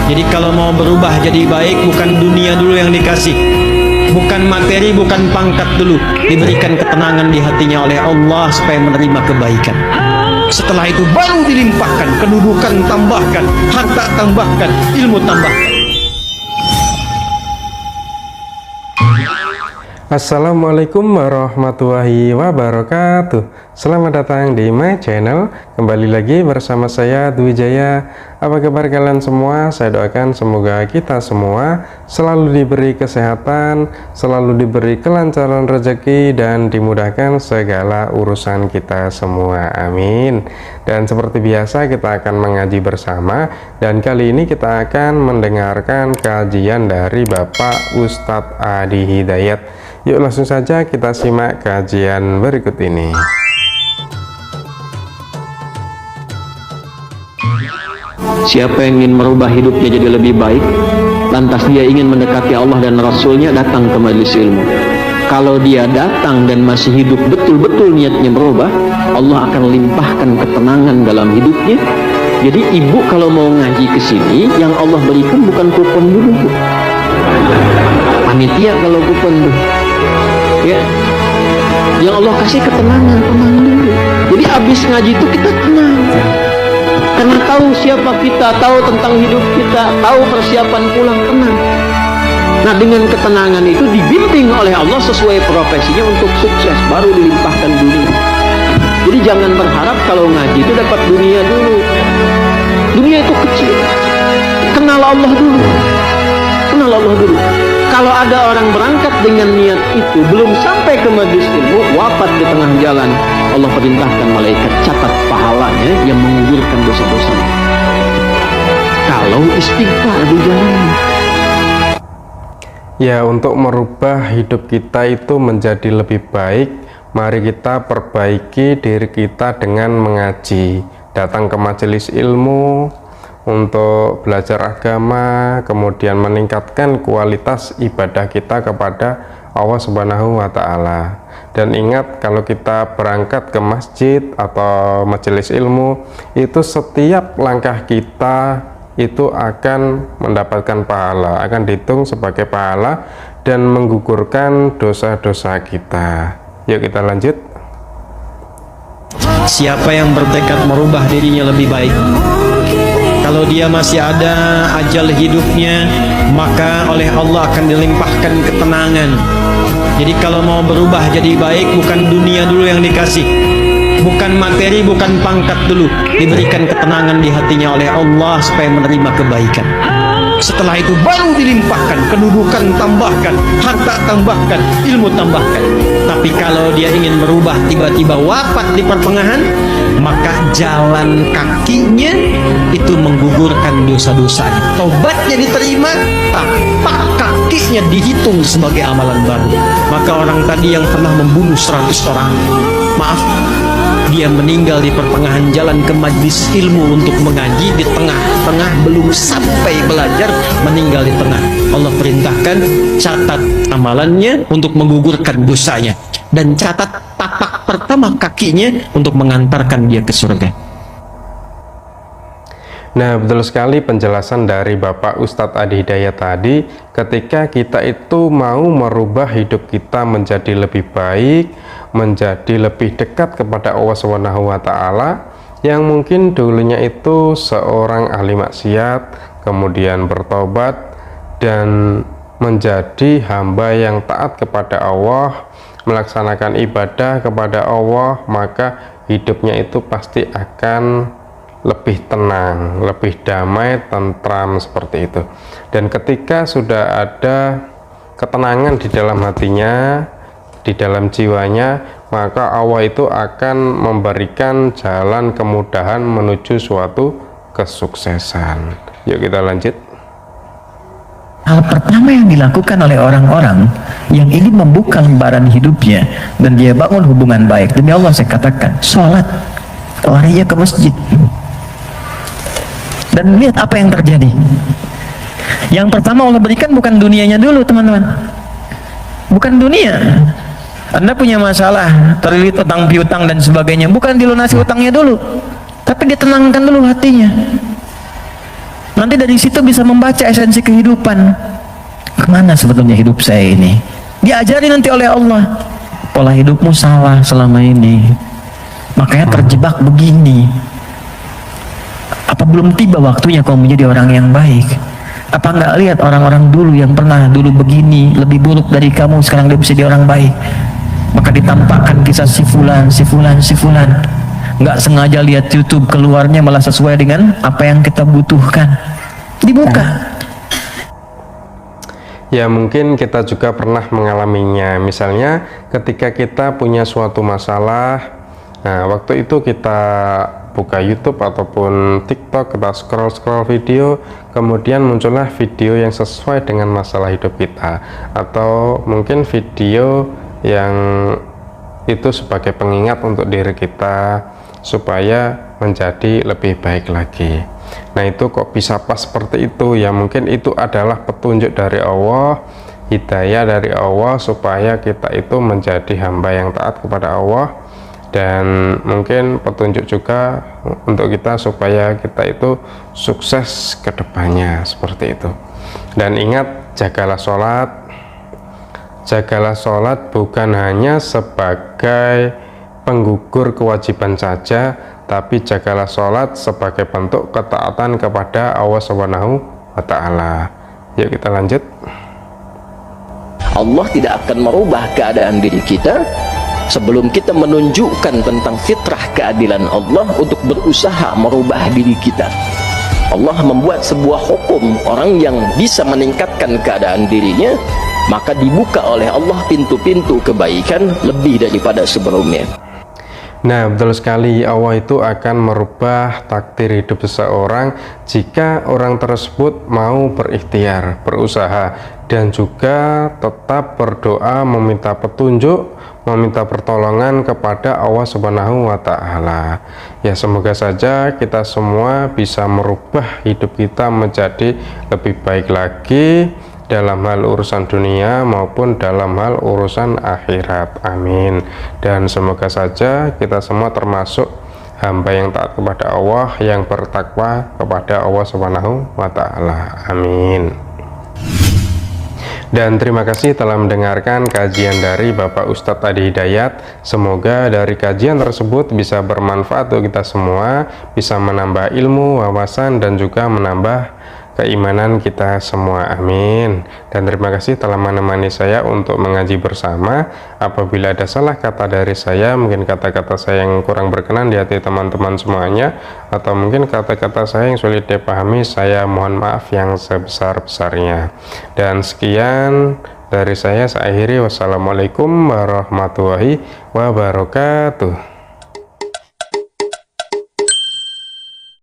Jadi kalau mau berubah jadi baik, bukan dunia dulu yang dikasih, bukan materi, bukan pangkat dulu, diberikan ketenangan di hatinya oleh Allah supaya menerima kebaikan. Setelah itu baru dilimpahkan, kedudukan tambahkan, harta tambahkan, ilmu tambahkan. Assalamualaikum warahmatullahi wabarakatuh. Selamat datang di my channel. Kembali lagi bersama saya Dwi Jaya. Apa kabar kalian semua? Saya doakan semoga kita semua selalu diberi kesehatan, selalu diberi kelancaran rezeki, dan dimudahkan segala urusan kita semua. Amin. Dan seperti biasa kita akan mengaji bersama, dan kali ini kita akan mendengarkan kajian dari Bapak Ustadz Adi Hidayat. Yuk langsung saja kita simak kajian berikut ini. Siapa yang ingin merubah hidupnya jadi lebih baik, lantas dia ingin mendekati Allah dan Rasulnya, datang ke majelis ilmu. Kalau dia datang dan masih hidup betul-betul niatnya merubah, Allah akan limpahkan ketenangan dalam hidupnya. Jadi ibu kalau mau ngaji ke sini, yang Allah berikan bukan kupon dulu, panitia kalau kupon tuh, ya, yang Allah kasih ketenangan, tenang dulu. Jadi abis ngaji itu kita tenang, karena tahu siapa kita, tahu tentang hidup kita, tahu persiapan pulang, tenang. Nah, dengan ketenangan itu dibimbing oleh Allah sesuai profesinya untuk sukses, baru dilimpahkan dunia. Jadi jangan berharap kalau ngaji itu dapat dunia dulu. Dunia itu kecil. Kenal Allah dulu. Kenal Allah dulu. Kalau ada orang berangkat dengan niat itu, belum sampai ke majelis ilmu, wafat di tengah jalan, Allah perintahkan malaikat catat pahalanya yang menggugurkan dosa-dosanya. Kalau istighfar di jalan. Ya, untuk merubah hidup kita itu menjadi lebih baik, mari kita perbaiki diri kita dengan mengaji, datang ke majelis ilmu untuk belajar agama, kemudian meningkatkan kualitas ibadah kita kepada Allah Subhanahu wa Ta'ala. Dan ingat, kalau kita berangkat ke masjid atau majelis ilmu, itu setiap langkah kita itu akan mendapatkan pahala, akan dihitung sebagai pahala dan menggugurkan dosa-dosa kita. Yuk kita lanjut. Siapa yang bertekad merubah dirinya lebih baik, kalau dia masih ada ajal hidupnya, maka oleh Allah akan dilimpahkan ketenangan. Jadi kalau mau berubah jadi baik, bukan dunia dulu yang dikasih, bukan materi, bukan pangkat dulu, diberikan ketenangan di hatinya oleh Allah supaya menerima kebaikan. Setelah itu baru dilimpahkan, kedudukan tambahkan, harta tambahkan, ilmu tambahkan. Tapi kalau dia ingin berubah tiba-tiba wafat di pertengahan, maka jalan kakinya itu menggugurkan dosa-dosanya. Tobatnya diterima, tapak kakinya dihitung sebagai amalan baru. Maka orang tadi yang pernah membunuh 100 orang, maaf, dia meninggal di pertengahan jalan ke majlis ilmu untuk mengaji, di tengah-tengah belum sampai belajar, meninggal di tengah. Allah perintahkan catat amalannya untuk menggugurkan dosanya, dan catat tapak pertama kakinya untuk mengantarkan dia ke surga. Nah, betul sekali penjelasan dari Bapak Ustadz Adi Hidayat tadi. Ketika kita itu mau merubah hidup kita menjadi lebih baik, menjadi lebih dekat kepada Allah Subhanahu wa Ta'ala, yang mungkin dulunya itu seorang ahli maksiat, kemudian bertobat dan menjadi hamba yang taat kepada Allah, melaksanakan ibadah kepada Allah, maka hidupnya itu pasti akan lebih tenang, lebih damai, tentram seperti itu. Dan ketika sudah ada ketenangan di dalam hatinya, di dalam jiwanya, maka Allah itu akan memberikan jalan kemudahan menuju suatu kesuksesan. Yuk kita lanjut. Hal pertama yang dilakukan oleh orang-orang yang ingin membuka lembaran hidupnya dan dia bangun hubungan baik, demi Allah saya katakan, sholat, larinya ke masjid. Dan lihat apa yang terjadi. Yang pertama Allah berikan bukan dunianya dulu, teman-teman. Bukan dunia. Anda punya masalah, terlilit utang piutang dan sebagainya, bukan dilunasi utangnya dulu, tapi ditenangkan dulu hatinya. Nanti dari situ bisa membaca esensi kehidupan. Kemana sebetulnya hidup saya ini? Diajari nanti oleh Allah. Pola hidupmu salah selama ini, makanya terjebak begini. Apa belum tiba waktunya kau menjadi orang yang baik? Apa nggak lihat orang-orang dulu yang pernah dulu begini, lebih buruk dari kamu, sekarang dia bisa jadi orang baik? Maka ditampakkan kisah si fulan. Nggak sengaja lihat YouTube, keluarnya malah sesuai dengan apa yang kita butuhkan. Dibuka. Ya mungkin kita juga pernah mengalaminya. Misalnya ketika kita punya suatu masalah, nah waktu itu kita buka YouTube ataupun TikTok, kita scroll video, kemudian muncullah video yang sesuai dengan masalah hidup kita, atau mungkin video yang itu sebagai pengingat untuk diri kita supaya menjadi lebih baik lagi. Nah itu kok bisa pas seperti itu? Ya mungkin itu adalah petunjuk dari Allah, hidayah dari Allah supaya kita itu menjadi hamba yang taat kepada Allah, dan mungkin petunjuk juga untuk kita supaya kita itu sukses ke depannya, seperti itu. Dan ingat, jagalah sholat bukan hanya sebagai penggugur kewajiban saja, tapi jagalah sholat sebagai bentuk ketaatan kepada Allah Subhanahu wa Ta'ala. Yuk kita lanjut. Allah tidak akan merubah keadaan diri kita sebelum kita menunjukkan tentang fitrah keadilan Allah untuk berusaha merubah diri kita. Allah membuat sebuah hukum, orang yang bisa meningkatkan keadaan dirinya, maka dibuka oleh Allah pintu-pintu kebaikan lebih daripada sebelumnya. Nah betul sekali, Allah itu akan merubah takdir hidup seseorang jika orang tersebut mau berikhtiar, berusaha, dan juga tetap berdoa, meminta petunjuk, meminta pertolongan kepada Allah Subhanahu wa Ta'ala. Ya semoga saja kita semua bisa merubah hidup kita menjadi lebih baik lagi dalam hal urusan dunia maupun dalam hal urusan akhirat. Amin. Dan semoga saja kita semua termasuk hamba yang taat kepada Allah, yang bertakwa kepada Allah Subhanahu wa Ta'ala. Amin. Dan terima kasih telah mendengarkan kajian dari Bapak Ustadz Adi Hidayat. Semoga dari kajian tersebut bisa bermanfaat untuk kita semua, bisa menambah ilmu, wawasan, dan juga menambah keimanan kita semua. Amin. Dan terima kasih telah menemani saya untuk mengaji bersama. Apabila ada salah kata dari saya, mungkin kata-kata saya yang kurang berkenan di hati teman-teman semuanya, atau mungkin kata-kata saya yang sulit dipahami, saya mohon maaf yang sebesar-besarnya. Dan sekian dari saya akhiri. Wassalamualaikum warahmatullahi wabarakatuh.